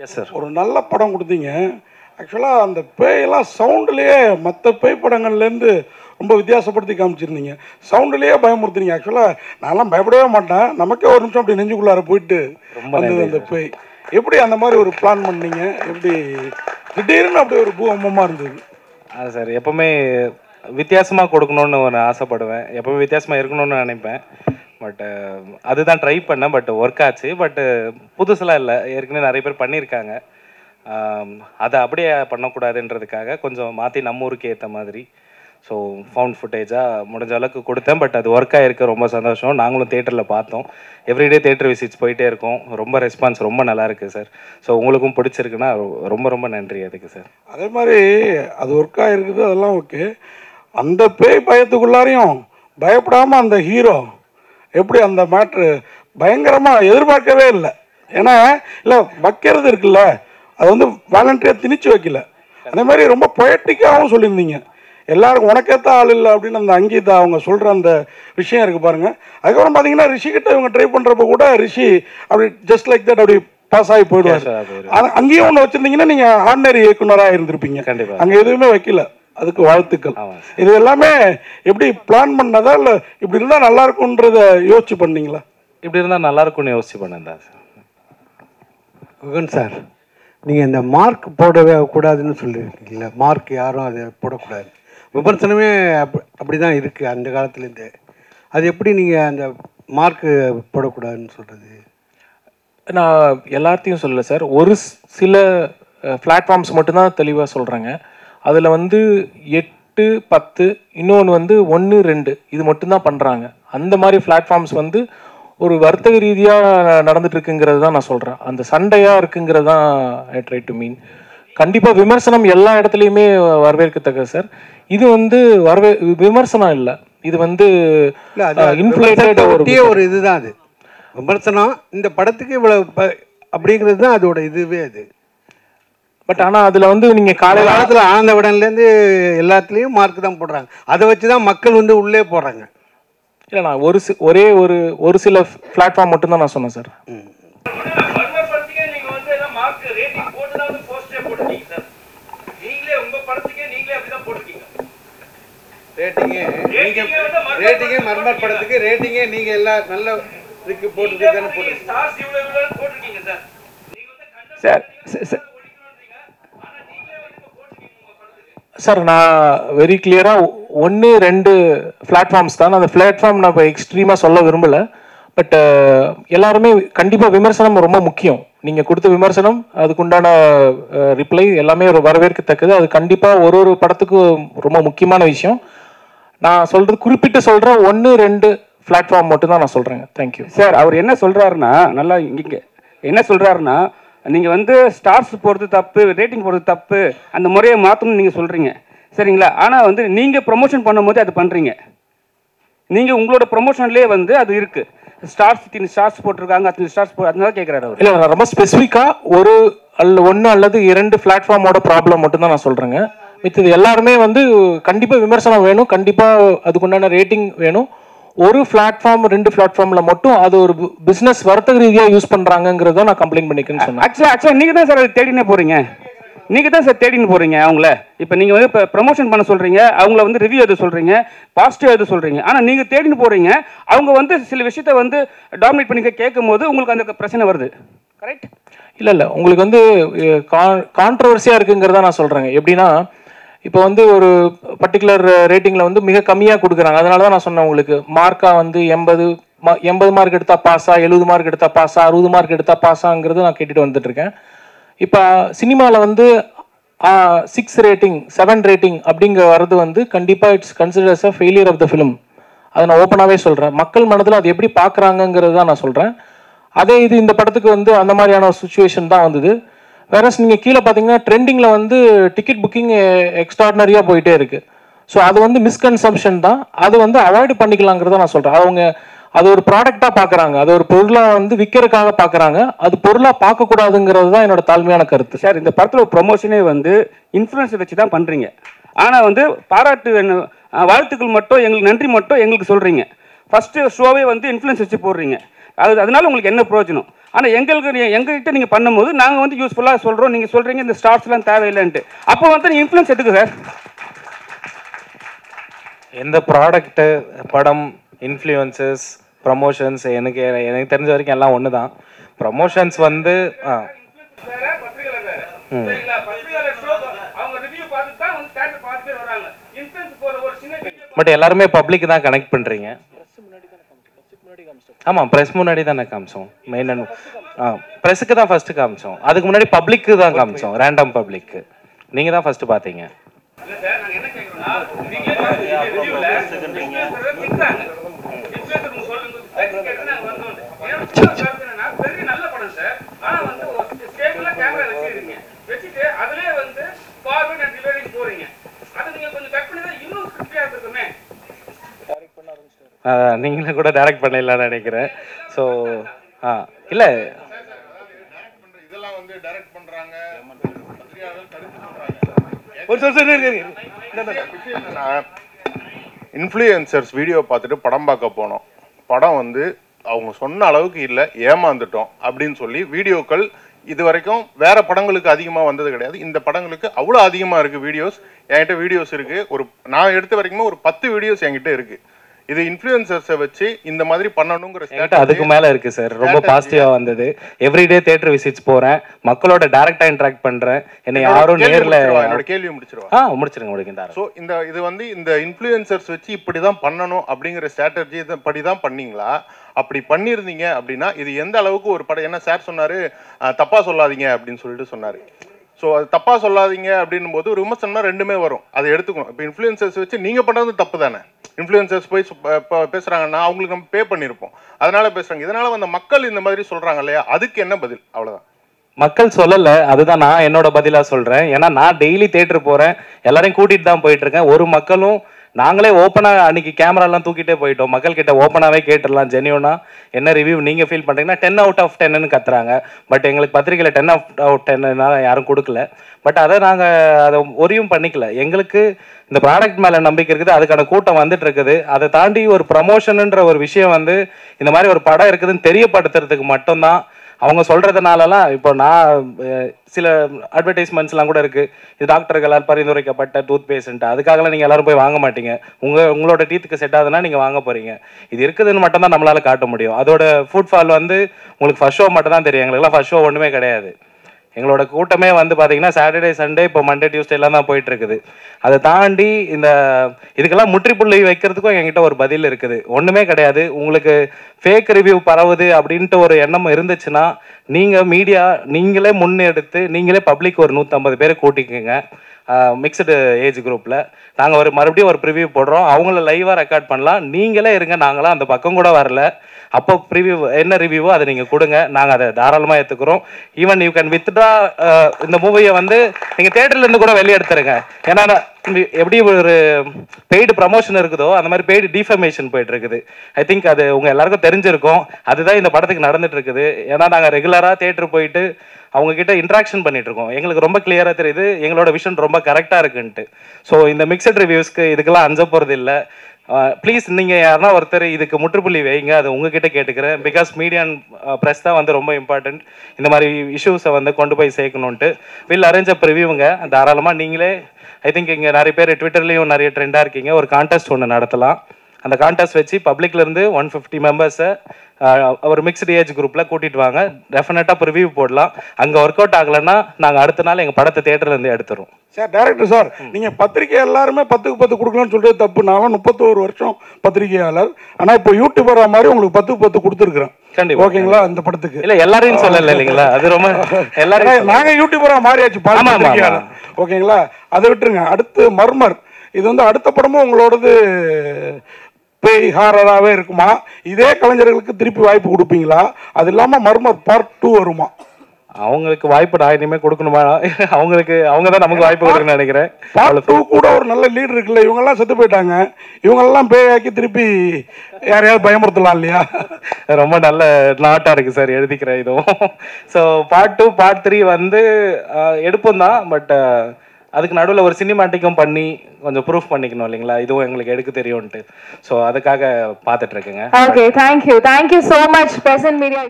Yes sir. ஒரு நல்ல படம் கொடுத்தீங்க. ஆக்சுவலாக அந்த பேயெல்லாம் சவுண்டுலேயே மற்ற பேய் படங்கள்லேருந்து ரொம்ப வித்தியாசப்படுத்தி காமிச்சிருந்தீங்க. சவுண்டுலேயே பயமுறுத்துனீங்க. ஆக்சுவலாக நான்லாம் பயப்படவே மாட்டேன். நமக்கே ஒரு நிமிஷம் அப்படி நெஞ்சுக்குள்ளார போயிட்டு வந்தது அந்த பேய். எப்படி அந்த மாதிரி ஒரு பிளான் பண்ணீங்க? எப்படி திடீர்னு அப்படி ஒரு பூகம்பமாக இருந்தது? அது சார் எப்போவுமே வித்தியாசமாக கொடுக்கணுன்னு ஒரு ஆசைப்படுவேன். எப்போவுமே வித்தியாசமாக இருக்கணும்னு நினைப்பேன். பட்டு அதுதான் ட்ரை பண்ணேன். பட் ஒர்க் ஆச்சு. பட்டு புதுசெல்லாம் இல்லை, ஏற்கனவே நிறைய பேர் பண்ணியிருக்காங்க. அதை அப்படியே பண்ணக்கூடாதுன்றதுக்காக கொஞ்சம் மாற்றி நம்ம ஊருக்கு ஏற்ற மாதிரி ஸோ ஃபவுண்ட் ஃபுட்டேஜாக முடிஞ்ச அளவுக்கு கொடுத்தேன். பட் அது ஒர்க் ஆகிருக்கு, ரொம்ப சந்தோஷம். நாங்களும் தேட்டரில் பார்த்தோம். எவ்ரிடே தேட்டர் விசிட்ஸ் போயிட்டே இருக்கோம். ரொம்ப ரெஸ்பான்ஸ் ரொம்ப நல்லா இருக்குது சார். ஸோ உங்களுக்கும் பிடிச்சிருக்குன்னா ரொம்ப ரொம்ப நன்றி அதுக்கு சார். அதே மாதிரி அது ஒர்க் ஆகிருக்குது, அதெல்லாம் ஓகே. அந்த பேய் பயத்துக்குள்ளாரையும் பயப்படாமல் அந்த ஹீரோ எப்படி அந்த மேட்ரு பயங்கரமாக எதிர்பார்க்கவே இல்லை. ஏன்னா இல்லை வைக்கிறது இருக்குல்ல, அது வந்து வாலண்டியாக திணிச்சு வைக்கல. அதே மாதிரி ரொம்ப பொயட்டிக்காகவும் சொல்லியிருந்தீங்க. எல்லாருக்கும் உனக்கேற்ற ஆள் இல்லை அப்படின்னு அந்த அங்கீதா அவங்க சொல்கிற அந்த விஷயம் இருக்குது பாருங்கள். அதுக்கப்புறம் பார்த்தீங்கன்னா ரிஷிக்கிட்ட இவங்க ட்ரை பண்ணுறப்ப கூட ரிஷி அப்படி ஜஸ்ட் லைக் தட் அப்படி பாஸ் ஆகி போயிடுவார். அங்கேயும் ஒன்று வச்சுருந்தீங்கன்னா நீங்கள் ஆர்டினரி இயக்குனராக இருந்திருப்பீங்க. கண்டிப்பாக அங்கே எதுவுமே வைக்கல. அதுக்கு வாழ்த்துக்கள். இது எல்லாமே எப்படி பிளான் பண்ணதா இல்லை இப்படி இருந்தால் நல்லா இருக்கும்ன்றத யோசிச்சு பண்ணீங்களா? இப்படி இருந்தால் நல்லா இருக்கும்னு யோசிச்சு பண்ணேன் தான் சார். குகன் சார், நீங்கள் இந்த மார்க் போடவே கூடாதுன்னு சொல்லியிருக்கீங்களா? மார்க் யாரும் அதை போடக்கூடாது, விமர்சனமே அப்படி தான் இருக்குது அந்த காலத்துலேருந்தே. அது எப்படி நீங்கள் அந்த மார்க்கு போடக்கூடாதுன்னு சொல்கிறது? நான் எல்லாத்தையும் சொல்லலை சார், ஒரு சில பிளாட்ஃபார்ம்ஸ் மட்டும்தான் தெளிவாக சொல்கிறாங்க. அதில் வந்து 8, 10, இன்னொன்று வந்து 1, 2 இது மட்டும்தான் பண்ணுறாங்க. அந்த மாதிரி பிளாட்ஃபார்ம்ஸ் வந்து ஒரு வர்த்தக ரீதியாக நடந்துட்டு இருக்குங்கிறது தான் நான் சொல்கிறேன். அந்த சண்டையாக இருக்குங்கிறது தான் ஐ ட்ரை டு மீன். கண்டிப்பாக விமர்சனம் எல்லா இடத்துலையுமே வரவேற்கத்தக்க சார். இது வந்து விமர்சனம் இல்லை, இது வந்து ஒரு இதுதான். அது விமர்சனம் இந்த படத்துக்கு இவ்வளவு அப்படிங்கிறது தான் அதோட இதுவே. அது பட் ஆனால் அதில் வந்து நீங்கள் காலத்தில் ஆனந்த விடன்லேருந்து எல்லாத்துலேயும் மார்க் தான் போடுறாங்க. அதை வச்சு தான் மக்கள் வந்து உள்ளே போடுறாங்க. இல்லை, நான் ஒரு சில பிளாட்ஃபார்ம் மட்டும்தான் நான் சொன்னேன் சார். ரேட்டிங்கே மர்மர் படத்துக்கு ரேட்டிங்கே நீங்கள் எல்லாம் நல்ல இதுக்கு போட்டுருக்கீங்க சார். சார் நான் வெரி கிளியராக 1, 2 பிளாட்ஃபார்ம்ஸ் தான். அந்த பிளாட்ஃபார்ம் நான் இப்போ எக்ஸ்ட்ரீமாக சொல்ல விரும்பலை. பட் எல்லாருமே கண்டிப்பாக விமர்சனம் ரொம்ப முக்கியம். நீங்கள் கொடுத்த விமர்சனம், அதுக்குண்டான ரிப்ளை எல்லாமே வரவேற்கத்தக்கது. அது கண்டிப்பாக ஒரு படத்துக்கும் ரொம்ப முக்கியமான விஷயம். நான் சொல்கிறது குறிப்பிட்டு சொல்கிறேன், 1, 2 பிளாட்ஃபார்ம் மட்டும் தான் நான் சொல்கிறேங்க. Thank you sir. அவர் என்ன சொல்கிறாருன்னா, நல்லா இங்கே என்ன சொல்கிறாருன்னா, நீங்கள் வந்து ஸ்டார்ஸ் போகிறது தப்பு, ரேட்டிங் போகிறது தப்பு, அந்த முறையை மாற்றணும்னு நீங்கள் சொல்கிறீங்க, சரிங்களா? ஆனால் வந்து நீங்கள் ப்ரொமோஷன் பண்ணும்போது அது பண்ணுறீங்க. நீங்கள் உங்களோட ப்ரொமோஷன்லேயே வந்து அது இருக்குது. ஸ்டார்ஸ் போட்டிருக்காங்க, அத்தனை ஸ்டார்ஸ் அதனால கேட்குறாரு அவர். இல்லை, ரொம்ப ஸ்பெசிஃபிக்காக 1 அல்லது 2 பிளாட்ஃபார்மோட ப்ராப்ளம் மட்டும்தான் நான் சொல்கிறேங்க. மித்தது எல்லாருமே வந்து கண்டிப்பாக விமர்சனம் வேணும், கண்டிப்பாக அதுக்குண்டான ரேட்டிங் வேணும். ஒரு பிளாட்ஃபார்ம் 2 பிளாட்ஃபார்மில் மட்டும் அது ஒரு பிஸ்னஸ் வர்த்தக ரீதியாக யூஸ் பண்ணுறாங்கிறத நான் கம்ப்ளைண்ட் பண்ணிக்கிறேன்னு சொன்னேன். ஆக்சுவலாக நீங்கள் தான் சார் அதை தேடினே போகிறீங்க. நீங்கள் தான் சார் தேடின்னு போகிறீங்க அவங்கள. இப்போ நீங்கள் வந்து இப்போ ப்ரமோஷன் பண்ண சொல்கிறீங்க, அவங்கள வந்து ரிவ்யூ எது சொல்கிறீங்க, பாசிட்டிவ் எது சொல்கிறீங்க. ஆனால் நீங்கள் தேடின்னு போகிறீங்க, அவங்க வந்து சில விஷயத்த வந்து டாமினேட் பண்ணி கேட்கும் போது உங்களுக்கு அந்த பிரச்சனை வருது. கரெக்ட்? இல்லை, உங்களுக்கு வந்து கான்ட்ரவர்சியாக இருக்குங்கிறத நான் சொல்கிறேங்க. எப்படின்னா, இப்போ வந்து ஒரு பர்டிகுலர் ரேட்டிங்கில் வந்து மிக கம்மியாக கொடுக்குறாங்க. அதனால தான் நான் சொன்னேன் உங்களுக்கு, மார்க்காக வந்து 80 மார்க் எடுத்தால் பாஸா, 70 மார்க் எடுத்தால் பாஸா, 60 மார்க் எடுத்தால் பாஸாங்கிறது நான் கேட்டுட்டு வந்துட்டுருக்கேன். இப்போ சினிமாவில் வந்து 6 ரேட்டிங் 7 ரேட்டிங் அப்படிங்கிற வர்றது வந்து கண்டிப்பாக it's considers a failure of the film. அதை நான் ஓப்பனாகவே சொல்கிறேன். மக்கள் மனதில் அது எப்படி பார்க்குறாங்கங்கிறது தான் நான் சொல்கிறேன். அதே இது இந்த படத்துக்கு வந்து அந்த மாதிரியான ஒரு சுச்சுவேஷன் தான் வந்தது. வேற நீங்கள் கீழே பார்த்தீங்கன்னா ட்ரெண்டிங்கில் வந்து டிக்கெட் புக்கிங் எக்ஸ்ட்ராடினரியாக போயிட்டே இருக்குது. ஸோ அது வந்து மிஸ்கன்சம்ஷன் தான். அது வந்து அவாய்டு பண்ணிக்கலாங்கிறத நான் சொல்கிறேன். அவங்க அது ஒரு ப்ராடக்டாக பார்க்குறாங்க, அது ஒரு பொருளாக வந்து விற்கிறதுக்காக பார்க்குறாங்க. அது பொருளாக பார்க்கக்கூடாதுங்கிறது தான் என்னோட தாழ்மையான கருத்து. சார், இந்த படத்தில் ப்ரொமோஷனே வந்து இன்ஃப்ளூயன்ஸை வச்சு தான் பண்ணுறீங்க. ஆனால் வந்து பாராட்டு வாழ்த்துக்கள் மட்டும், எங்களுக்கு நன்றி மட்டும் எங்களுக்கு சொல்கிறீங்க. ஃபஸ்ட்டு ஷோவே வந்து இன்ஃப்ளூயன்ஸ் வச்சு போடுறீங்க. அதனால உங்களுக்கு என்ன பிரயோஜனம்? ஆனால் எங்ககிட்ட நீங்கள் பண்ணும்போது நாங்கள் வந்து யூஸ்ஃபுல்லாக சொல்கிறோம், நீங்கள் சொல்கிறீங்க இந்த ஸ்டார்ஸ்லாம் தேவையில்லைன்ட்டு. அப்போ வந்து இன்ஃப்ளூயன்ஸ் எதுக்கு சார்? எந்த ப்ராடக்ட்டு, படம், இன்ஃப்ளூயன்சஸ், ப்ரமோஷன்ஸ் எனக்கு தெரிஞ்ச வரைக்கும் எல்லாம் ஒன்று தான். ப்ரமோஷன்ஸ் வந்து பட் எல்லாருமே பப்ளிக் தான் கனெக்ட் பண்ணுறீங்க. ஆமாம், ப்ரெஸ் முன்னாடி தானே காமிச்சோம். மெயின் ப்ரெஸ்ஸுக்கு தான் ஃபஸ்ட்டு காமிச்சோம். அதுக்கு முன்னாடி பப்ளிக்கு தான் காமிச்சோம், ரேண்டம் பப்ளிக்கு. நீங்கள் தான் ஃபஸ்ட்டு பார்த்தீங்க. நீங்களே கூட டைரக்ட் பண்ணிடலாம்னு நினைக்கிறேன். ஸோ இல்லை இதெல்லாம் வந்து டைரக்ட் பண்றாங்க, இன்ஃப்ளூயன்சர்ஸ் வீடியோ பார்த்துட்டு படம் பார்க்க போனோம். படம் வந்து அவங்க சொன்ன அளவுக்கு இல்லை, ஏமாந்துட்டோம் அப்படின்னு சொல்லி வீடியோக்கள் இது வரைக்கும் வேற படங்களுக்கு அதிகமாக வந்தது கிடையாது. இந்த படங்களுக்கு அவ்வளோ அதிகமாக இருக்குது வீடியோஸ். என்கிட்ட வீடியோஸ் இருக்குது. நான் எடுத்த வரைக்குமே ஒரு 10 வீடியோஸ் என்கிட்ட இருக்குது. இது இன்ஃப்ளூயன்சர்ஸை வச்சு இந்த மாதிரி பண்ணணுங்கிற அதுக்கு மேல இருக்கு சார். ரொம்ப பாசிட்டிவா வந்தது. எவ்ரிடே தியேட்டர் விசிட்ஸ் போறேன், மக்களோட டைரக்டா இன்டராக்ட் பண்றேன். என்ன யாரும் நேர்ல என்னோட கேள்வி முடிச்சிருங்க முடிங்க. ஸோ இது வந்து இந்த இன்ஃப்ளூயன்சர்ஸ் வச்சு இப்படிதான் பண்ணணும் அப்படிங்கிற ஸ்ட்ராட்டஜி படிதான் பண்ணீங்களா? அப்படி பண்ணியிருந்தீங்க அப்படின்னா இது எந்த அளவுக்கு ஒரு படம், என்ன சார் சொன்னாரு, தப்பா சொல்லாதீங்க அப்படின்னு சொல்லிட்டு சொன்னாரு. ஸோ அது தப்பா சொல்லாதீங்க அப்படின்னும் போது ஒரு விமர்சனம்னா ரெண்டுமே வரும், அதை எடுத்துக்கணும். இப்போ இன்ஃப்ளூயன்சர்ஸ் வச்சு நீங்க பண்றது தப்பு தானே. இன்ஃப்ளூயன்சர்ஸ் போய் பேசுறாங்கன்னா அவங்களுக்கு நம்ம பே பண்ணியிருப்போம், அதனால பேசுறாங்க. இதனால வந்த மக்கள் இந்த மாதிரி சொல்றாங்க இல்லையா, அதுக்கு என்ன பதில்? அவ்வளவுதான். மக்கள் சொல்லல, அதுதான் நான் என்னோட பதிலா சொல்றேன். ஏன்னா நான் டெய்லி தியேட்டர் போறேன், எல்லாரையும் கூட்டிட்டு தான் போயிட்டு இருக்கேன். ஒரு மக்களும் நாங்களே ஓப்பனா அன்னைக்கு கேமராலாம் தூக்கிட்டே போயிட்டோம். மக்கள் கிட்ட ஓப்பனாவே கேட்டுடலாம், ஜென்யூனா என்ன ரிவ்யூ நீங்க ஃபீல் பண்றீங்கன்னா 10 out of 10 கத்துறாங்க. பட் எங்களுக்கு பத்திரிகையில் 10 out of 10 யாரும் கொடுக்கல. பட் அதை அதை ஒரியும் பண்ணிக்கல. எங்களுக்கு இந்த ப்ராடக்ட் மேல நம்பிக்கை இருக்குது, அதுக்கான கூட்டம் வந்துட்டு இருக்குது. அதை தாண்டி ஒரு ப்ரமோஷன்ன்ற ஒரு விஷயம் இந்த மாதிரி ஒரு படம் இருக்குதுன்னு தெரியப்படுத்துறதுக்கு மட்டும்தான். அவங்க சொல்றதுனாலலாம் இப்போ நான் சில அட்வர்டைஸ்மெண்ட்ஸ்லாம் கூட இருக்கு, இது டாக்டர்களால் பரிந்துரைக்கப்பட்ட டூத் பேஸ்ட், அதுக்காகலாம் நீங்க எல்லாரும் போய் வாங்க மாட்டீங்க. உங்களோட டீத்துக்கு செட் ஆகுதுன்னா நீங்க வாங்க போறீங்க. இது இருக்குதுன்னு மட்டும் தான் நம்மளால காட்ட முடியும். அதோட ஃபுட்ஃபால் உங்களுக்கு ஃபர்ஸ்ட் ஷோ மட்டும் தான் தெரியும். எங்களுக்குலாம் ஃபர்ஸ்ட் ஷோ ஒன்றுமே கிடையாது. எங்களோட கூட்டமே பார்த்தீங்கன்னா சாட்டர்டே சண்டே இப்போ மண்டே டியூஸ்டேலாம் தான் போயிட்டு இருக்குது. அதை தாண்டி இதுக்கெல்லாம் முற்றுப்புள்ளி வைக்கிறதுக்கும் என்கிட்ட ஒரு பதில் இருக்குது. ஒன்றுமே கிடையாது. உங்களுக்கு ஃபேக் ரிவ்யூ பரவுது அப்படின்ட்டு ஒரு எண்ணம் இருந்துச்சுன்னா நீங்கள் மீடியா நீங்களே முன்னெடுத்து நீங்களே பப்ளிக் ஒரு 150 பேரை கூட்டிக்குங்க. மிக்சடு ஏஜ் குரூப்பில் நாங்கள் மறுபடியும் ஒரு ப்ரிவியூ போடுறோம். அவங்கள லைவாக ரெக்கார்ட் பண்ணலாம். நீங்களே இருங்க, நாங்களாம் அந்த பக்கம் கூட வரல. அப்போ ப்ரிவியூ என்ன ரிவ்யூவோ அதை நீங்கள் கொடுங்க, நாங்கள் அதை தாராளமாக ஏற்றுக்கிறோம். ஈவன் யூ கேன் வித்ட்ரா இந்த மூவியை நீங்கள் தேட்டர்லேருந்து கூட வெளியே எடுத்துருங்க. ஏன்னா எப்படி ஒரு பெய்டு ப்ரமோஷன் இருக்குதோ அந்த மாதிரி பெய்டு டிஃபமேஷன் போயிட்டு இருக்குது. ஐ திங்க் அது உங்கள் எல்லாருக்கும் தெரிஞ்சிருக்கும். அதுதான் இந்த படத்துக்கு நடந்துட்டு இருக்குது. ஏன்னா நாங்கள் ரெகுலராக தேட்டர் போயிட்டு அவங்க கிட்ட இன்ட்ராக்ஷன் பண்ணிட்டு இருக்கோம். எங்களுக்கு ரொம்ப கிளியராக தெரியுது எங்களோட விஷன் ரொம்ப கரெக்டாக இருக்குன்ட்டு. ஸோ இந்த மிக்சட் ரிவ்யூஸ்க்கு இதுக்கெல்லாம் அஞ்ச போகிறது இல்லை. ப்ளீஸ் நீங்கள் யாருன்னா ஒருத்தர் இதுக்கு முற்றுப்புள்ளி வைங்க, அது உங்ககிட்ட கேட்டுக்கிறேன். பிகாஸ் மீடியா அண்ட் ப்ரெஸ் தான் ரொம்ப இம்பார்ட்டன்ட். இந்த மாதிரி இஷ்யூஸை கொண்டு போய் சேர்க்கணுன்ட்டு வில் அரேஞ்ச் அப் ரிவ்யூங்க. தாராளமாக நீங்களே ஐ திங்க் இங்கே நிறைய பேர் ட்விட்டர்லேயும் நிறைய ட்ரெண்டாக இருக்கீங்க. ஒரு கான்டெஸ்ட் ஒன்று நடத்தலாம். அந்த கான்டெஸ்ட் வச்சு பப்ளிக்லேருந்து 150 மெம்பர்ஸை ஒரு மிக்ஸ்டு ஏஜ் குரூப்பில் கூட்டிகிட்டு வாங்க. டெஃபினட்டாக ரிவ்யூ போடலாம். அங்கே ஒர்க் அவுட் ஆகலைன்னா நாங்கள் அடுத்த நாள் எங்கள் படத்தை தேட்டர்லேருந்து எடுத்துருவோம். சார் டேரக்டர் சார், நீங்கள் பத்திரிகை எல்லாருமே 10க்கு 10 கொடுக்கலான்னு சொல்லிட்டு தப்பு. நானும் 31 வருஷம் பத்திரிகையாளர். ஆனால் இப்போ யூடியூபரா மாதிரி உங்களுக்கு 10க்கு 10 கொடுத்துருக்குறேன். கண்டிப்பா ஓகேங்களா? இந்த படத்துக்கு இல்லை எல்லாரையும் சொல்லலை இல்லைங்களா, அது ரொம்ப எல்லாரும் நாங்கள் யூடியூபரா மாறியாச்சு பத்திரிகையாளர். ஓகேங்களா? அதை விட்டுருங்க. அடுத்து மர்மர், இது அடுத்த படமும் உங்களோடது பேய் ஹாரராகவே இருக்குமா? இதே கலைஞர்களுக்கு திருப்பி வாய்ப்பு கொடுப்பீங்களா? அது இல்லாமல் மர்மர் பார்ட் 2 வருமா? அவங்களுக்கு வாய்ப்பு நான் இனிமே கொடுக்கணுமா? அவங்க தான் நமக்கு வாய்ப்பு கொடுக்கணும்னு நினைக்கிறேன். பார்ட் 2 கூட ஒரு நல்ல லீடர் இருக்குல்ல, இவங்கெல்லாம் செத்து போயிட்டாங்க. இவங்கெல்லாம் பேயாக்கி திருப்பி யாரையாவது பயமுறுத்தலாம் இல்லையா? ரொம்ப நல்ல நாட்டா இருக்கு சார், எழுதிக்கிறேன் இதுவும். ஸோ பார்ட் 2 பார்ட் 3 எடுப்போம் தான். பட் அதுக்கு நடுவில் ஒரு சினிமாட்டிக்கும் பண்ணி கொஞ்சம் ப்ரூஃப் பண்ணிக்கணும் இல்லைங்களா, இதுவும் எங்களுக்கு எடுக்க தெரியும்ட்டு. ஸோ அதுக்காக பார்த்துட்டு இருக்குங்க. Okay, thank you so much present media.